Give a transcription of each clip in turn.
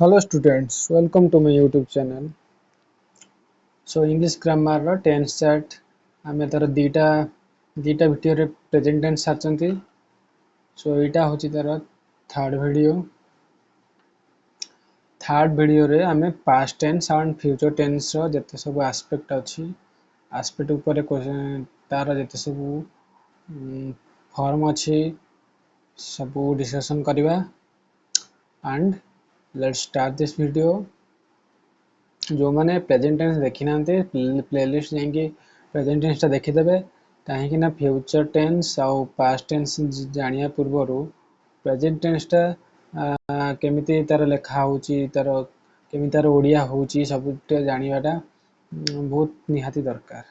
Hello students, welcome to my YouTube channel. So English grammar ର tense chart ଆମେ ତାର ଦିଟା ଭିଡ଼ିଓରେ present tense ସାରିଛନ୍ତି। So ଏଇଟା ହେଉଛି ତାର ଥାର୍ଡ ଭିଡ଼ିଓରେ ଆମେ past tense and future tense ର ଯେତେ ସବୁ aspect ଅଛି aspect ଉପରେ ତାର ଯେତେ ସବୁ form ଅଛି ସବୁ discussion କରିବା and let's start this video। जो मैंने प्रेजेंट टेंस देखी ना प्लेलिस्ट जाइए प्रेजेंट टेंस देखीदे कहीं फ्यूचर टेंस आउ पास्ट टेंस जानिया पूर्वर प्रेजेंट टेंस केमिति तार लेखा होची तार केमिति तार ओडिया होची सब जानिबाटा बहुत निहाती दरकार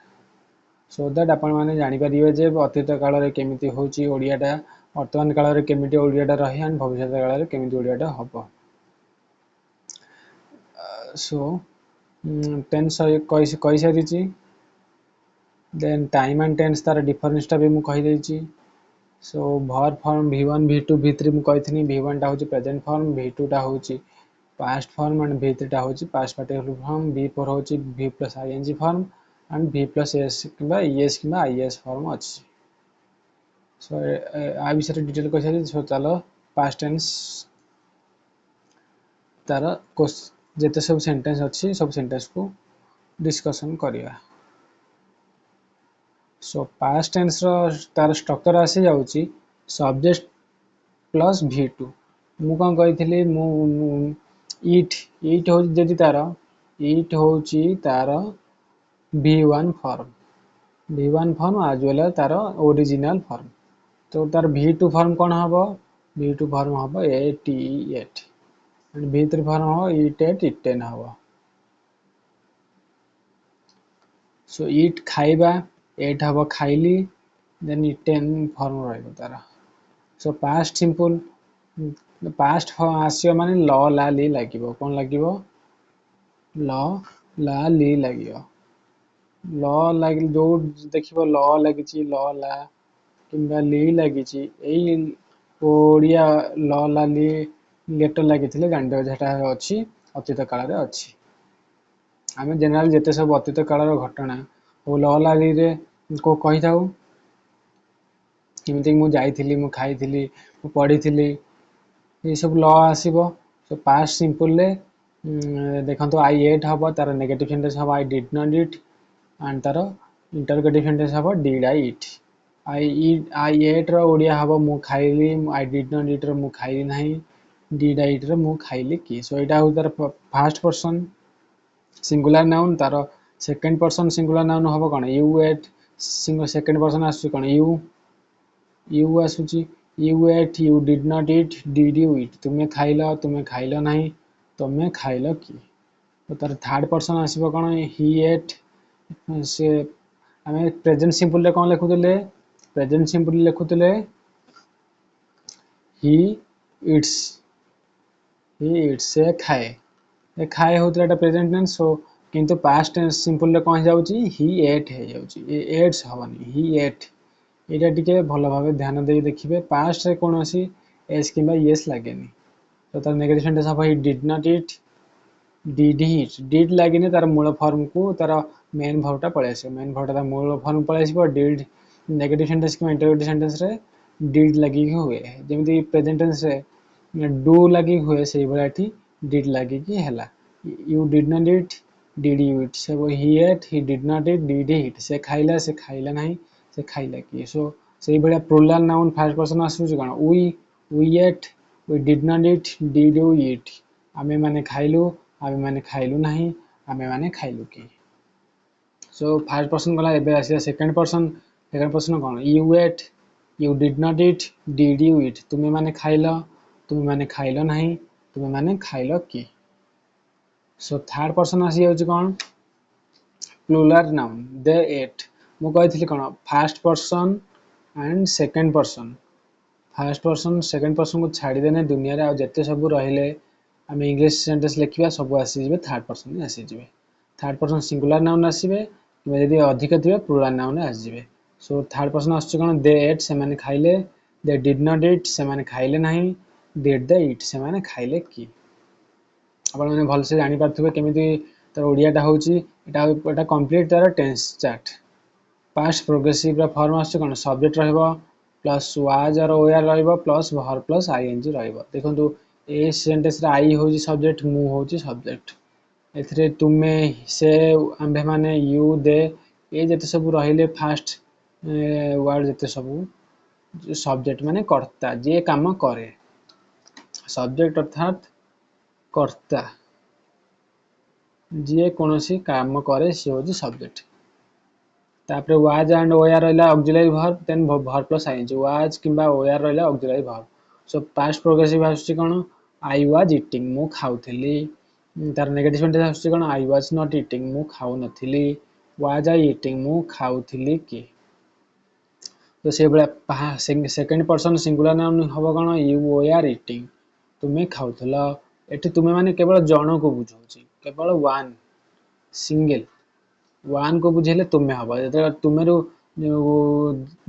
सो दैट आपण माने जानि परिबे जे अतीत काल रे केमिति होची ओडियाटा वर्तमान काल रे केमिति ओडियाटा रही एंड भविष्य काल रे केमिति ओडियाटा हबो सो टेंस कही सारी देन टाइम एंड टेंस तार डिफरेंस टा भी मु कही देछि सो verb form v1 v2 v3 मु कहिथनी v1 टा होची प्रेजेंट फॉर्म v2 टा होची पास्ट फॉर्म एंड v3 टा होची पास्ट पार्टिसिपल फॉर्म v4 होची v plus ing form and v plus s किबा es किबा is form अछि सो आ विषय डिटेल कहि सारी सो चलो पास्ट टेंस तार जेते सब सेंटेंस अच्छी सब सेंटेंस को डिस्कशन करिया सो पास्ट टेंस रो तार स्ट्रक्चर आसी जाउची सब्जेक्ट प्लस v2 मु कोन कहिथिली मु इट हो जदी तार इट होची तार v1 फॉर्म आज वेल तार ओरिजिनल फॉर्म तो तार v2 फॉर्म कोन हबो v2 फॉर्म हबो at एंड v3 फॉर्म हबो it10 हबो सो इट खाइबा 8 हबो खाइली देन it10 फॉर्म रहइबो तारा सो पास्ट सिंपल पास्ट आसियो माने ल ला ली लागिबो कोन लागिबो ल ला ली लागिबो ल लागिल जो देखिबो ल लागिची ल ला किंबा ली लागिची एई ओडिया ल ला ली लेटर लागिथिले गांडो जेटा अछि अतीत काल रे अछि आमे जनरल जेते सब अतीत काल रो घटना ओ ल ला ली रे को कहि थाउ किमिति मु जाइथिली मु खाइथिली मु पढिथिली ये सब ल आसीबो सो पास्ट सिंपल ले देखंतो आई एट हबो तार नेगेटिव सेंटेंस हबो I did not it and तार इंटरोगेटिव सेंटेंस हबो did I it I ate रो ओडिया हबो मु खाइली आई डिड नॉट इट रो मु खाइली नाही डिड आई इट रो मु खाइली की सो एटा हो तार फर्स्ट पर्सन सिंगुलर नाउन तार सेकंड पर्सन सिंगुलर नाउन हबो कोन यू एट सेकंड पर्सन आसु कोन यू आसुची you ate you did not it did you eat तुमे खाइलो नाही तुमे खाइलो की तो तार थर्ड पर्सन आसीबो कोन ही एट से हमें प्रेजेंट सिंपल रे कोन लिखुतले प्रेजेंट सिंपल लिखुतले ही इट्स से खाए होतला एटा प्रेजेंट टेंस सो किंतु पास्ट टेंस सिंपल रे कोन जाउची ही एट हे जाउची एट्स हवनी ही एट एटा टिके भलो भाबे ध्यान दे देखिबे पास्ट रे कोनोसी एस किबा यस लागेनी तो तार नेगेटिव सेंटेंस हबो he did not it did he it did लागेनी तार मूल फॉर्म को तार मेन वर्ब टा पळे आसे मेन वर्ब टा मूल फॉर्म पळे आसीबो डिड नेगेटिव सेंटेंस किबा इंटरोगेटिव सेंटेंस रे डिड लगी हुए जेमिति प्रेजेंट टेंस रे डू लगी हुए से बलाठी डिड लगी की हैला you did not it did you it से वो he ate he did not it did he it से खाइला नाही से खाइला की सो से बडा प्लुरल नाउन फर्स्ट पर्सन आसु कोन we ate we did not it did you it आमे माने खाइलु नाही आमे माने खाइलु की सो फर्स्ट पर्सन गला एबे आसी सेकंड पर्सन कोन you ate you did not it did you eat तुमे माने खाइलो नाही तुमे माने खाइलो की सो थर्ड पर्सन आसी जाउची कोन प्लुरल नाउन दे एट मु कहिथिली कोन first person and second person first person second person को छाड़ी देने दुनिया रे आ जत्ते सब रहिले हम इंग्लिश सेंटेंस लिखिबा सब आसी जिवे थर्ड पर्सन ने आसी जिवे थर्ड पर्सन सिंगुलर नाउन आसीबे किबा यदि अधिक थिबे प्लुरल नाउन आसी जिवे सो थर्ड पर्सन आसी कोन दे एट से माने खाइले दे डिड नॉट इट से माने खाइले नाही डिड दे इट से माने खाइले की आपण माने भलसे जानि पारथुबे केमिति तर ओडियाटा होउची एटा कंप्लीट तार टेंस चार्ट पास्ट प्रोग्रेसिव रा फॉर्म आछ कोन सब्जेक्ट रहइबो प्लस वाज और वेयर रहइबो प्लस वर्ब प्लस आईएनजी रहइबो देखंतु ए सेंटेंस रा आई होउची सब्जेक्ट मु होउची सब्जेक्ट एथरे तुमे से आंभे माने यू दे ए जते सब रहिले फास्ट वर्ड जते सब सब्जेक्ट माने कर्ता जे काम करे सब्जेक्ट अर्थात कर्ता जे कोनोसी काम करे से होची सब्जेक्ट तापरे वाज एंड वेयर रहला auxiliary verb then verb plus ING was किबा वेयर रहला auxiliary verb so past progressive आछी कोन आई वाज ईटिंग मु खाउथली तार नेगेटिव सेंटेंस आछी कोन आई वाज नॉट ईटिंग मु खाउ नथिली वाज आई ईटिंग मु खाउथली की तो से बळा सेकंड पर्सन सिंगुलर नाउन हबो कोन यू वेयर ईटिंग तुमे खाउथला एठी तुमे माने केवल जण को बुझौची केवल वन सिंगल वन को बुझेले तुमे हबो जते तुमे रु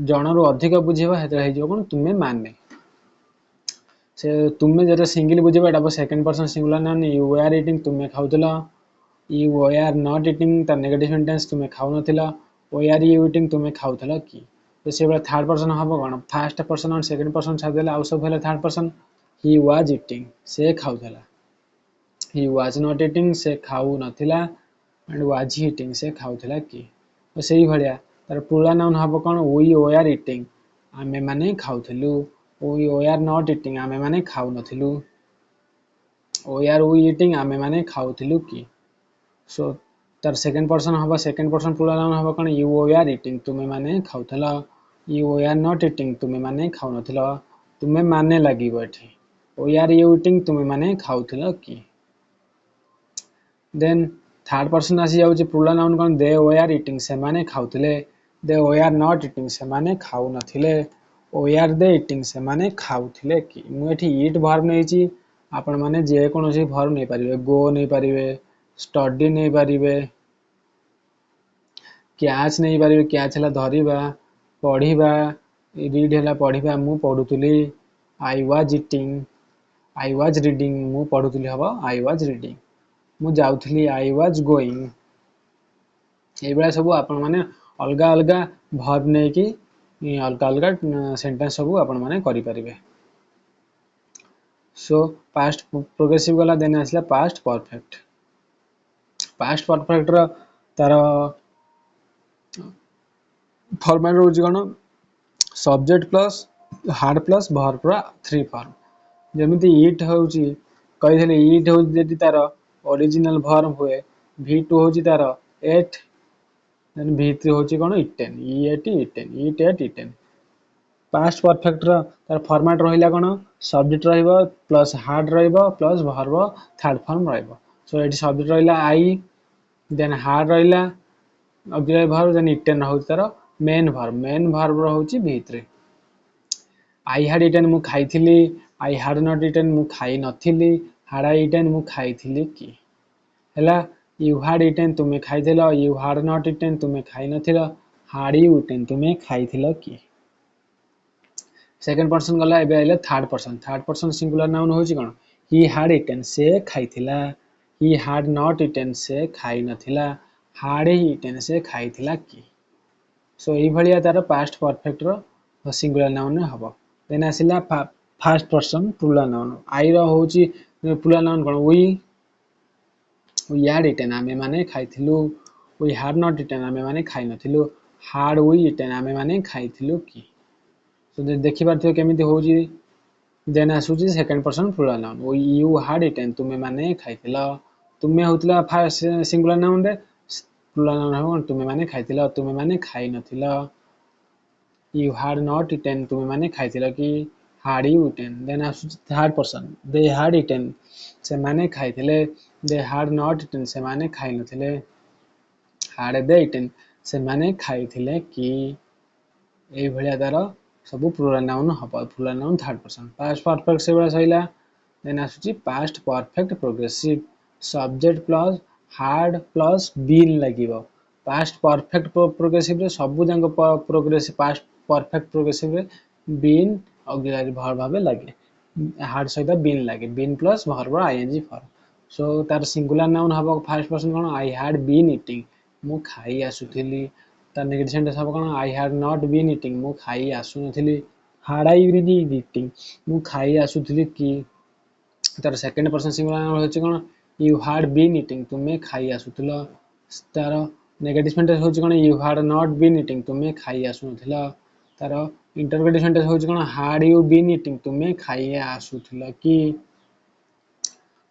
जण रु अधिक बुझेबा हेते हे जो कोन तुमे माने से तुमे जते सिंगल बुझेबा एटा second person singular noun you were eating तुमे खाउथला यू वेयर नॉट ईटिंग त नेगेटिव सेंटेंस तुमे खाउ नथिला वेयर यू ईटिंग तुमे खाउथला की तो से बळा थर्ड पर्सन हबो कोन फर्स्ट पर्सन और सेकंड पर्सन छाड़ देला आउ सब भेले third person he was eating से खाउथला he was not eating से खाऊ नथिला and was he eating से खाउथला की तो सेही भलिया तार प्लुरल नाउन हबो कोन we were eating आमे माने खाउथलु we were not eating आमे माने खाउ नथिलु were we eating आमे माने खाउथलु की सो तार सेकंड पर्सन हबो सेकंड पर्सन प्लुरल नाउन हबो कोन you were eating तुमे माने खाउथला you were not eating तुमे माने खाउ नथिला तुमे माने लागिबो एठी were you eating तुमे माने खाउथला की देन थर्ड पर्सन आसी जाउची प्लुरल नाउन कोन दे वेयर ईटिंग से माने खाउथले दे वेयर नॉट ईटिंग से माने खाउ नथिले वेयर दे ईटिंग से माने खाउथले की मु एठी ईट वर्ब नैची आपण माने जे कोनोसी वर्ब नै परिबे गो नै परिबे स्टडी नै परिबे कैच नै परिबे कैच हला धरिबा पढिबा रीड हला पढिबा मु पढुतली I was eating I was reading मु पढुतली हबो आई वाज रीडिंग मु जाउथली आई वाज गोइंग ए बेला सब आपण माने अलगा अलगा वर्ब नै कि अलगा अलगा सेंटेंस सब आपण माने करि परिबे सो पास्ट प्रोग्रेसिव गला देन आसला पास्ट परफेक्ट रो तार फॉर्मेट रोज कोन subject plus had plus verb रा थ्री फॉर्म जेमिति ईट होउची कहिथले ईट होउची जेति तार ओरिजिनल वर्ब हुए v2 होची तार एट देन v3 होची कोन इटेन ईटेन पास्ट परफेक्ट रो तार फॉर्मेट रहिला कोन सब्जेक्ट रहइबो प्लस हार्ड रहइबो प्लस वर्ब थर्ड फॉर्म रहइबो सो एटी सब्जेक्ट रहिला आई देन हार्ड रहिला ऑक्सिलरी वर्ब देन इटेन होची तार मेन वर्ब रहउची v3 आई हैड इटेन मु खाइथिली आई हैड नॉट इटेन मु खाइ नथिली हैड आई इटेन मु खाइथिली की हैला यू हैड इटेन तुमे खाइथिलो यू हैड नॉट इटेन तुमे खाइ नथिलो हैड यू इटेन तुमे खाइथिलो की सेकंड पर्सन गला एबे आइले थर्ड पर्सन सिंगुलर नाउन होची कोन ही हैड इटेन से खाइथिला ही हैड नॉट इटेन से खाइ नथिला हैड ही इटेन से खाइथिला की सो एई भलिया तार पास्ट परफेक्ट रो सिंगुलर नाउन हबो देन आसिला first person plural noun I रो होची प्लुरल नाउन कोन we had eaten आमे माने खाइथिलु we had not eaten आमे माने खाइ नथिलु had we eaten आमे माने खाइथिलु की सो देखि पारथियो केमिति होची देन आसुची second person plural noun you had eaten तुमे माने खाइथिला तुमे होतला फर्स्ट सिंगुलर नाउन रे प्लुरल नाउन हो तुमे माने खाइथिला तुमे माने खाइ नथिला you had not eaten तुमे माने खाइथिला की had you eaten देन आसुची third person they had eaten से माने खाइथिले they had not eaten से माने खाइ नथिले had they eaten से माने खाइथिले की एई भलिया तार सब प्लुरल नाउन हबो plural noun third person past perfect से बला सहिला देन आसुची past perfect progressive subject plus had plus been लागिवो पास्ट परफेक्ट प्रोग्रेसिव रे सब जंग प्रोग्रेसिव पास्ट परफेक्ट प्रोग्रेसिव रे been ऑक्सिलरी वर्ब भाबे लागे had सहित been लागे been plus verb ING form so तार सिंगुलर नाउन हम फास्ट पर्सन कौन आई हैड बीन इटिंग मु खाई आसुथिली तार नेगेटिव सेंटेंस हम कौन I had not been eating मु खाई आसु नथिली हाड आई बीन इटिंग मु खाई आसुथिली कि तार सेकंड पर्सन सिंगुलर नाउन होची कौन यू हैड बीन इटिंग तुमे खाई आसुथिलो तार नेगेटिव सेंटेंस होची कौन you had not been eating तुमे खाई आसु नथिलो तार इंटरोगेटिव सेंटेंस होची कौन हैड यू बीन इटिंग तुमे खाई आसुथिलो कि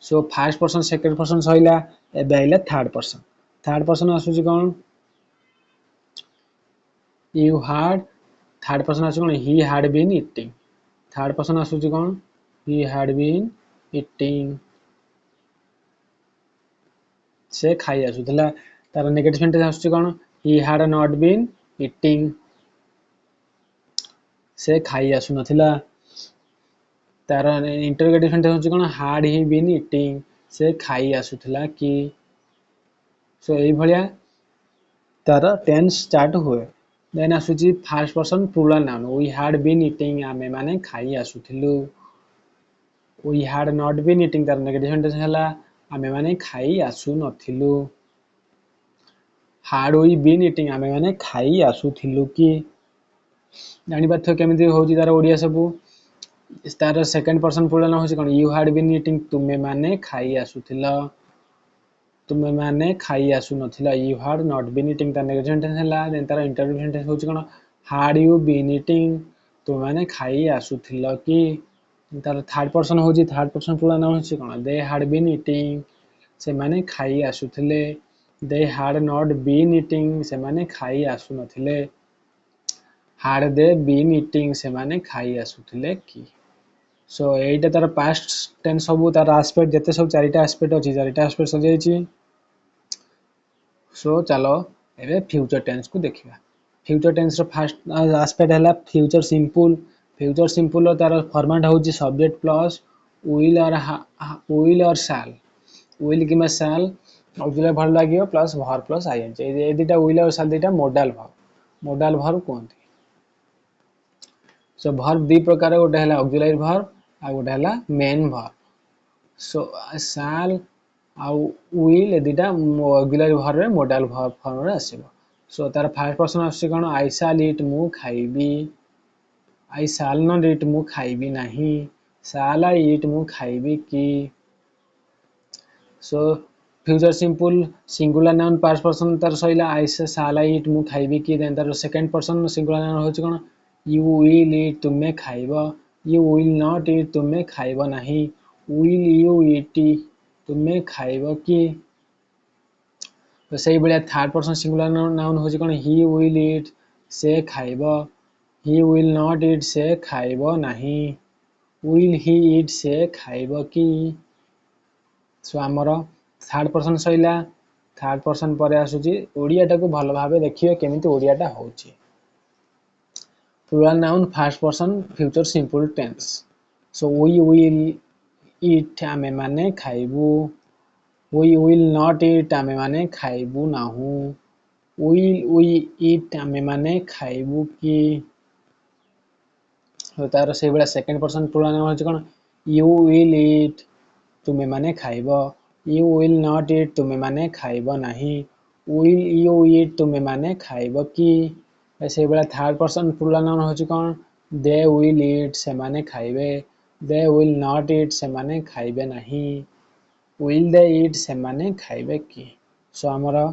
so first person second person सहिला एबे आइला थर्ड पर्सन आसुची कौन यू हैड थर्ड पर्सन आसुची कौन he had been eating third person आसुची कौन ही हैड बीन इटिंग से खाई आसुथिला तार नेगेटिव सेंटेंस आसुची कौन he had not been eating से खाई आसु नथिला तार इंटरोगेटिव सेंटेंस होची कौन हैड ही बीन इटिंग से खाई आसुथिला कि सो एई भलिया तार टेंस स्टार्ट हुए देन आसुची first person plural noun we had been eating आमे माने खाई आसुथिलु we had not been eating तार नेगेटिव सेंटेंस हला आमे माने खाई आसु नथिलु हाड वी बीन इटिंग आमे माने खाई आसुथिलु कि जानि पाथ्य केमिति होची तार ओडिया सबु तार सेकंड पर्सन प्लुरल नाउन होची कोन यू हैड बीन इटिंग तुमे माने खाई आसुथिला तुमे माने खाई आसु नथिला you had not been eating तार नेगेटिव सेंटेंस हला देन तार इंटरोगेटिव सेंटेंस होची कोन हैड यू बीन इटिंग तुमे माने खाई आसुथिला कि तार थर्ड पर्सन होची थर्ड पर्सन प्लुरल नाउन होची कोन दे हैड बीन इटिंग से माने खाई आसुथिले they had not been eating से माने खाई आसु नथिले हाड दे बीन इटिंग से माने खाई आसुथिले कि सो एटा तार पास्ट टेंस सब तार एस्पेक्ट जते सब चारिटा एस्पेक्ट अछि चारिटा एस्पेक्ट सजाइछि सो चलो एबे फ्यूचर टेंस को देखिबा फ्यूचर टेंस रो फर्स्ट एस्पेक्ट हला फ्यूचर सिंपल रो तार फॉर्मेट होछि subject plus will or shall will किमा शैल ऑक्सिलरी वर्ब लागियो प्लस वर्ब प्लस आईएनजी ए दिटा विल और शैल दिटा मोडाल वर्ब कोनथि सो वर्ब दी प्रकार गोटे हला ऑक्सिलरी वर्ब आ गोटे हला मेन वर्ब सो शैल आ विल ए दिटा ऑक्सिलरी वर्ब रे मोडाल वर्ब फॉर्म रे आसीबो सो तार फर्स्ट पर्सन आसी कोन आई शैल ईट मु खाइबी आई शैल नॉट ईट मु खाइबी नाही शैल आई ईट मु खाइबी कि so future simple singular noun first person तार सहिला आई शैल आई ईट मु खाइबी कि देन तार सेकंड पर्सन सिंगुलर नाउन होची कोन यू विल ईट तुमे खाइबो यू विल नॉट ईट तुमे खाइबो नाही विल यू ईट तुमे खाइबो कि तो सही Ballia third person singular noun होची कोन ही विल ईट से खाइबो ही विल नॉट ईट से खाइबो नाही विल ही ईट से खाइबो कि सो हमर थर्ड पर्सन सहिला थर्ड पर्सन परे आसुची ओडियाटा को भलो भाबे देखियो केमिति ओडियाटा होची plural noun first person future simple tense so we will eat आमे माने खाइबू वी विल नॉट ईट आमे माने खाइबू नाहू विल वी ईट आमे माने खाइबू कि तो तार से बडा सेकंड पर्सन प्लुरल नाउन होची कोन यू विल ईट तुमे माने खाइबो यू विल नॉट ईट तुमे माने खाइबो नाही विल यू ईट तुमे माने खाइबो कि ऐसे बडा थर्ड पर्सन प्लुरल नाउन होची कोन दे विल ईट से माने खाइबे दे विल नॉट ईट से माने खाइबे नाही विल दे ईट से माने खाइबे कि सो हमरा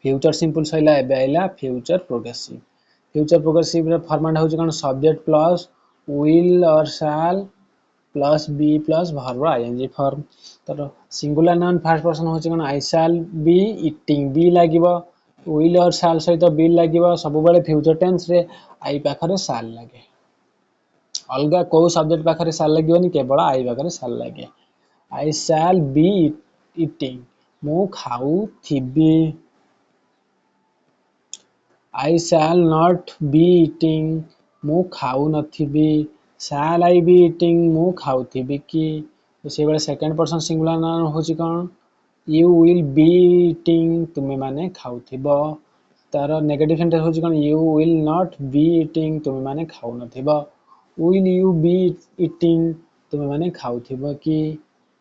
फ्यूचर सिंपल सहिला एबे आइला फ्यूचर प्रोग्रेसिव रे फॉर्मेट होची कोन subject plus will or shall plus be plus verb ING form तर सिंगुलर नाउन फर्स्ट पर्सन होची कोन I shall be eating be लागिबो विल और शैल सहित बी लागिबो सब बेले फ्यूचर टेंस रे आई पाखरे शैल लागे अलगा को सब्जेक्ट पाखरे शैल लागियोनी केवल आई पाखरे शैल लागे आई शैल बी ईटिंग मु खाऊ थिबी आई शैल नॉट बी ईटिंग मु खाऊ नथिबी शैल आई बी ईटिंग मु खाउथिबी कि से बेले सेकंड पर्सन सिंगुलर नाउन होची कोन यू विल बी ईटिंग तुमे माने खाउथिबो तार नेगेटिव सेंटेंस होची कोन you will not be eating तुमे माने खाउ नथिबो विल यू बी ईटिंग तुमे माने खाउथिबो कि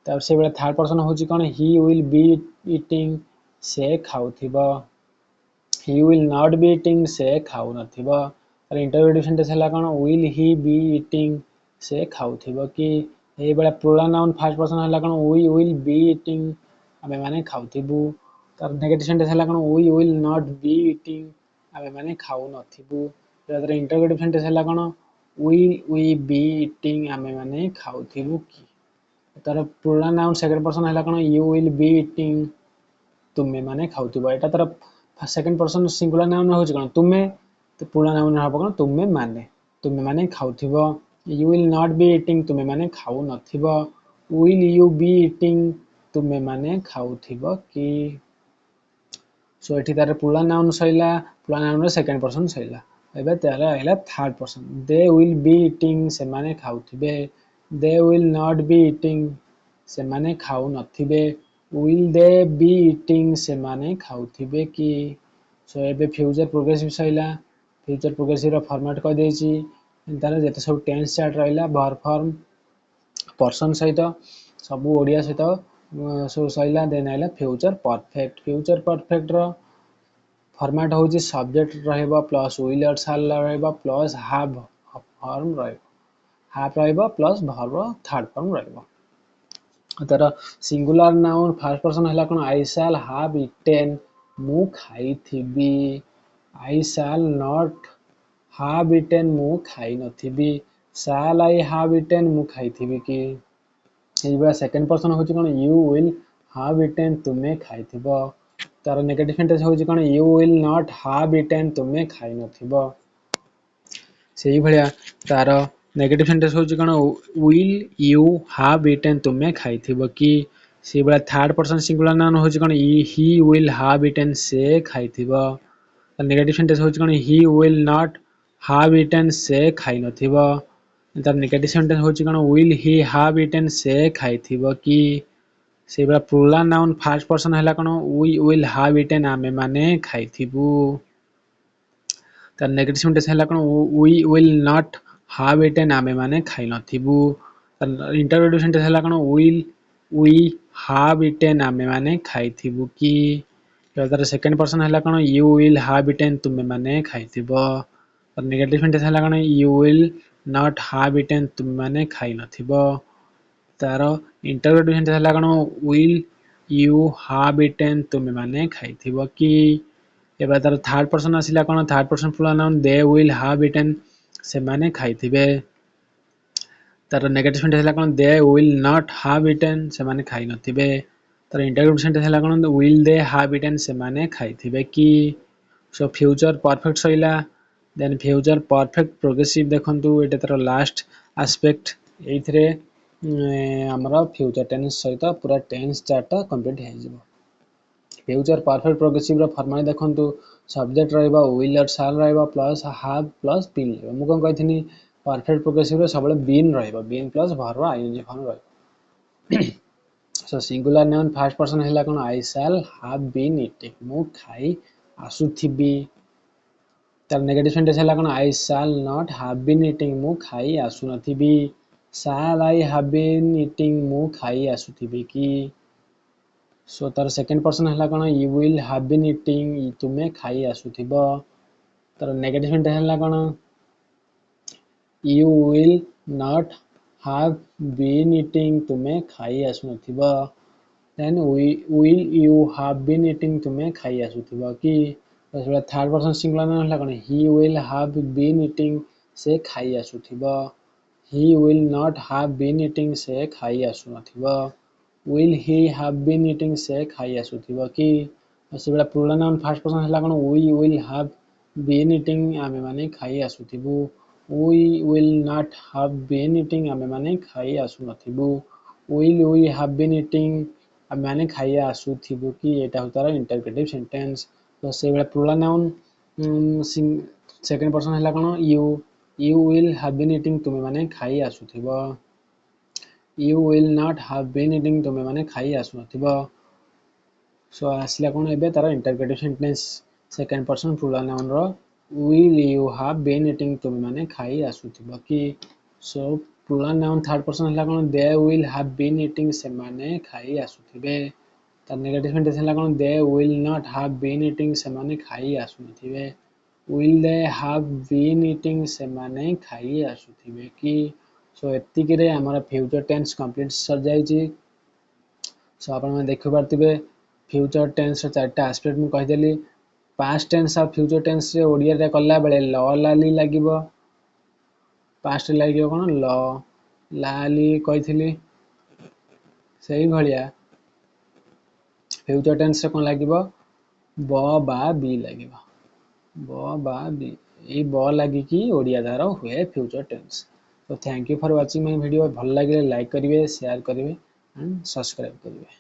तापर से बेला थर्ड पर्सन होची कोन ही विल बी ईटिंग से खाउथिबो he will not be eating से खाउ नथिबो और इंटरोगेटिव सेंटेंस हला कोन will he be eating से खाउथिबो कि ए बेला प्लुरल नाउन फर्स्ट पर्सन हला कोन we will be eating आमे माने खाउथिबु तर नेगेटिव सेंटेंस हला कोन we will not be eating आमे माने खाउ नथिबु तर इंटरोगेटिव सेंटेंस हला कोन will we be eating आमे माने खाउथिबु कि तर प्लुरल नाउन सेकंड पर्सन हला कोन you will be eating तुमे माने खाउथिबो एटा तर सेकंड पर्सन सिंगुलर नाउन होची कोन तुमे तो प्लुरल नाउन हबो कोन तुमे माने खाउथिबो you will not be eating तुमे माने खाउ नथिबो will you be eating तुमे माने खाउथिबो कि सो एठी तार प्लुरल नाउन सैला प्लुरल नाउन रो सेकंड पर्सन सैला एबे तार आइला third person they will be eating से माने खाउथिबे they will not be eating से माने खाउ नथिबे will they be eating से माने खाउथिबे कि सो एबे फ्यूचर प्रोग्रेसिव सैला फ्यूचर प्रोग्रेसिव रो फॉर्मेट क देछि तार जेते सब टेंस चार्ट रहिला वर्ब फॉर्म पर्सन सहित सब ओडिया सहित सो सैला देन आइला फ्यूचर परफेक्ट रो फॉर्मेट होछि सब्जेक्ट रहबो प्लस विल और शैल रहबो प्लस हैव फॉर्म रहबो हैव रहबो प्लस वर्ब थर्ड फॉर्म रहबो तर सिंगुलर नाउन फर्स्ट पर्सन हला कोन आई शैल हैव इटेन मु खाइथिबी आई शैल नॉट हैव इटेन मु खाइ नथिबी शैल आई हैव इटेन मु खाइथिबी कि एबा सेकंड पर्सन होची कोन यू विल हैव इटेन तुमे खाइथिबो तार नेगेटिव सेंटेंस होची कोन you will not have eaten तुमे खाइ नथिबो सेही भलिया तार नेगेटिव सेंटेंस होची कोन विल यू हैव इटेन तुमे खाइथिबो कि से बला थर्ड पर्सन सिंगुलर नाउन होची कोन ही विल हैव इटेन से खाइथिबो नेगेटिव सेंटेंस होची कोन he will not have eaten से खाइ नथिबो तार नेगेटिव सेंटेंस होची कोन विल ही हैव इटेन से खाइथिबो कि से बला प्लुरल नाउन फर्स्ट पर्सन हला कोन वी विल हैव इटेन आमे माने खाइथिबु तार नेगेटिव सेंटेंस हला कोन we will not have eaten आमे माने खाइ नथिबु तार इंटरोगेटिव सेंटेंस हला कोन विल वी हैव इटेन आमे माने खाइथिबु कि तार सेकंड पर्सन हला कोन यू विल हैव इटेन तुमे माने खाइथिबो तार नेगेटिव सेंटेंस हला कोन you will not have eaten तुमे माने खाइ नथिबो तार इंटरोगेटिव सेंटेंस हला कोन विल यू हैव इटेन तुमे माने खाइथिबो कि एबा तार थर्ड पर्सन आसिला कोन third person plural noun they will have eaten से माने खाइथिबे तार नेगेटिव सेंटेंस हला कोन they will not have eaten से माने खाइ नथिबे तार इंटरोगेटिव सेंटेंस हला कोन विल दे हैव इटेन से माने खाइथिबे कि सो फ्यूचर परफेक्ट सैला देन फ्यूचर परफेक्ट प्रोग्रेसिव देखंतु एटा तार लास्ट एस्पेक्ट एथरे हमरा फ्यूचर टेंस सहित पूरा टेंस चार्ट कंप्लीट हे जिवो फ्यूचर परफेक्ट प्रोग्रेसिव रो फॉर्मेट देखंतु सब्जेक्ट रहबा विल और शैल रहबा प्लस हैव प्लस बीन रहबा मु कोन कहिथिनी परफेक्ट प्रोग्रेसिव रो सबले बीन रहबा been plus verb ING form रहबा so singular noun first person हला कोन I shall have been eating मु खाई आसुथिबी तार नेगेटिव सेंटेंस हला कोन I shall not have been eating मु खाई आसु नथिबी shall I have been eating मु खाई आसुथिबी कि सो तार सेकंड पर्सन हला कोन you will have been eating तुमे खाई आसुथिबो तार नेगेटिव सेंटेंस हला कोन you will not have been eating तुमे खाई आसु नथिबो then will you have been eating तुमे खाई आसुथिबो कि थर्ड पर्सन सिंगुलर नाउन हला कोन he will have been eating से खाई आसुथिबो he will not have been eating से खाई आसु नथिबो will he have been eating से खाई आसुथिबो कि सेबला प्लुरल नाउन फर्स्ट पर्सन हला कोन we will have been eating आमे माने खाई आसुथिबो we will not have been eating आमे माने खाई आसु नथिबो will we have been eating आमे माने खाई आसुथिबो कि एटा होतार इंटरगेटिव सेंटेंस तो सेबला प्लुरल नाउन सेकंड पर्सन हला कोन you will have been eating तुमे माने खाई आसुथिबो you will not have been eating तुमे माने खाई आसु नथिबो सो आसिला कोन एबे तार interrogative sentence second person plural noun रो will you have been eating तुमे माने खाई आसुथिबो कि so plural noun third person हला कोन they will have been eating सेमाने खाई आसुथिबे तार नेगेटिव सेंटेंस हला कोन they will not have been eating सेमाने खाई आसुथिबे will they have been eating सेमाने खाई आसुथिबे कि सो एतिक रे हमर फ्यूचर टेंस कंप्लीट सर जाई छी सो आपण में देखि पारतिबे फ्यूचर टेंस रो चारटा एस्पेक्ट मु कहि देली पास्ट टेंस और फ्यूचर टेंस रे ओडिया रे कला बेले ल लाली लागिवो पास्ट लागिवो कोन ल लाली कहिथिली सेही भलिया फ्यूचर टेंस रे कोन लागिवो ब बा बी लागिवो ब बा बी ए ब लागि कि ओडिया दार हुए फ्यूचर टेंस तो thank you for watching my video भल लागे लाइक करिवे शेयर करिवे एंड सब्सक्राइब करिवे।